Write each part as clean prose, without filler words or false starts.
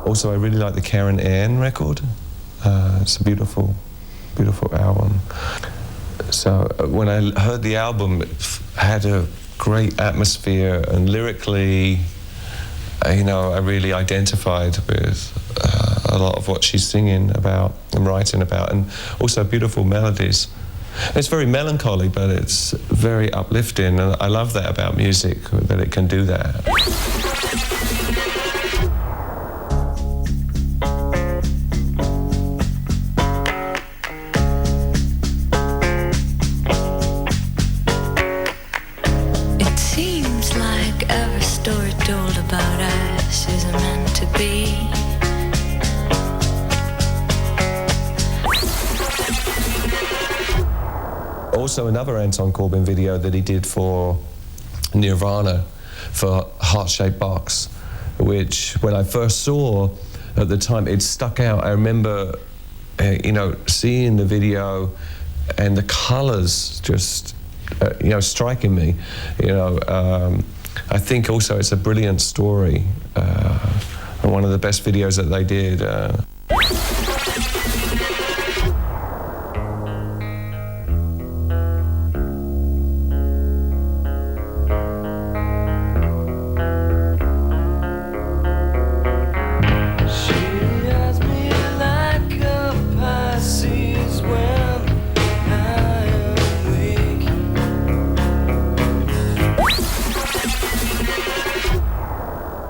Also, I really like the Karen Ann record. It's a beautiful, beautiful album. So when I heard the album, it had a great atmosphere, and lyrically, you know, I really identified with a lot of what she's singing about and writing about, and also beautiful melodies. It's very melancholy, but it's very uplifting, and I love that about music, that it can do that. It seems like every story told about us is meant to be. Also, another Anton Corbijn video that he did for Nirvana, for Heart-Shaped Box, which when I first saw at the time, it stuck out. I remember, you know, seeing the video and the colors just, you know, striking me. You know, I think also it's a brilliant story, and one of the best videos that they did.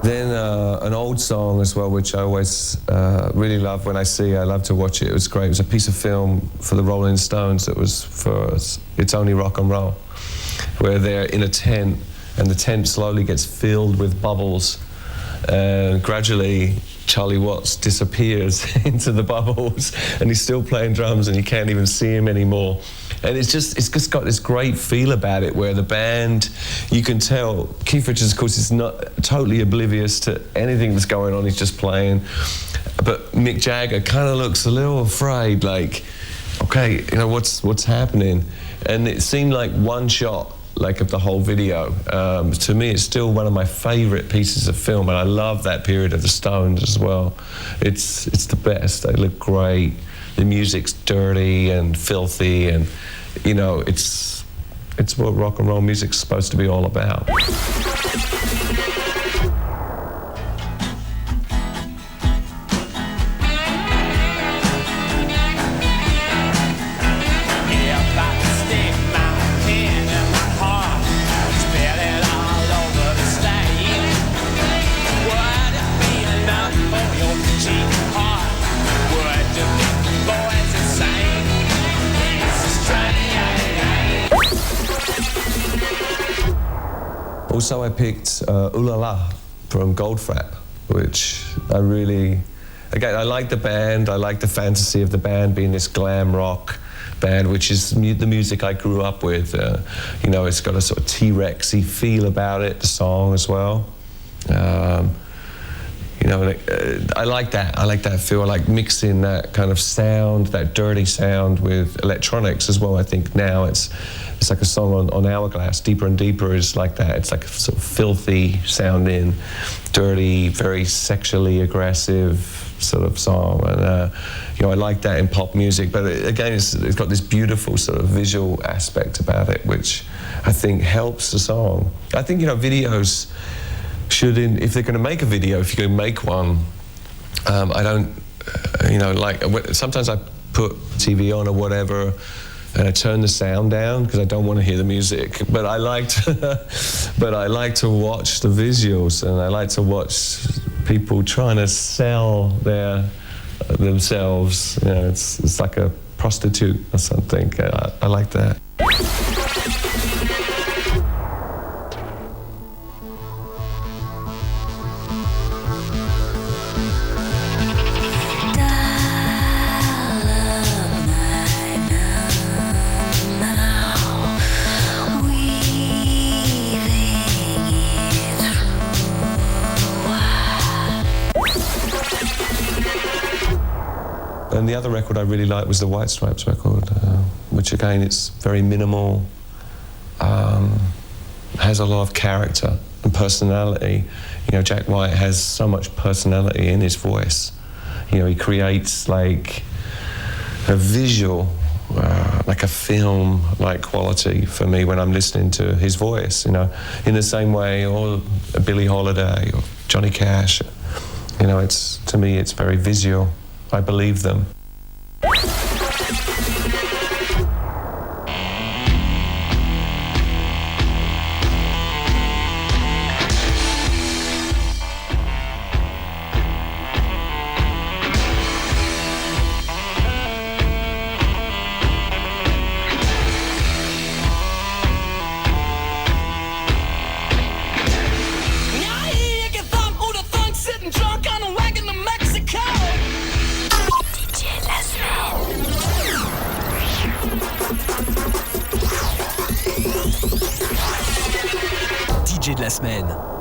Then an old song as well, which I always really love when I see. I love to watch it. It was great. It was a piece of film for the Rolling Stones that was for It's Only Rock and Roll, where they're in a tent and the tent slowly gets filled with bubbles, and gradually Charlie Watts disappears into the bubbles, and he's still playing drums, and you can't even see him anymore. And it's just got this great feel about it, where the band, you can tell, Keith Richards, of course, is not totally oblivious to anything that's going on, he's just playing. But Mick Jagger kind of looks a little afraid, like, okay, you know, what's happening? And it seemed like one shot, like, of the whole video. To me, it's still one of my favorite pieces of film, and I love that period of the Stones as well. It's the best. They look great. The music's dirty and filthy, and you know, it's what rock and roll music's supposed to be all about. Also, I picked Ooh La La from Goldfrapp, which I really, again, I like the band, I like the fantasy of the band being this glam rock band, which is the music I grew up with. You know, it's got a sort of T-Rex-y feel about it, the song as well. You know, I like that feel. I like mixing that kind of sound, that dirty sound, with electronics as well. I think now it's like a song on Hourglass, Deeper and Deeper is like that. It's like a sort of filthy sounding, dirty, very sexually aggressive sort of song. And you know, I like that in pop music, but again, it's got this beautiful sort of visual aspect about it, which I think helps the song. I think, you know, videos should, if they're going to make a video, if you're going to make one, I don't, you know, like, sometimes I put TV on or whatever, and I turn the sound down because I don't want to hear the music. But I like to, watch the visuals, and I like to watch people trying to sell themselves. You know, it's like a prostitute or something. I like that. And the other record I really liked was the White Stripes record, which again, it's very minimal, has a lot of character. and personality. You know, Jack White has so much personality in his voice. You know, he creates like a visual, like a film-like quality for me when I'm listening to his voice, you know, in the same way, or Billie Holiday or Johnny Cash. You know, to me, it's very visual. I believe them. DJ de la semaine.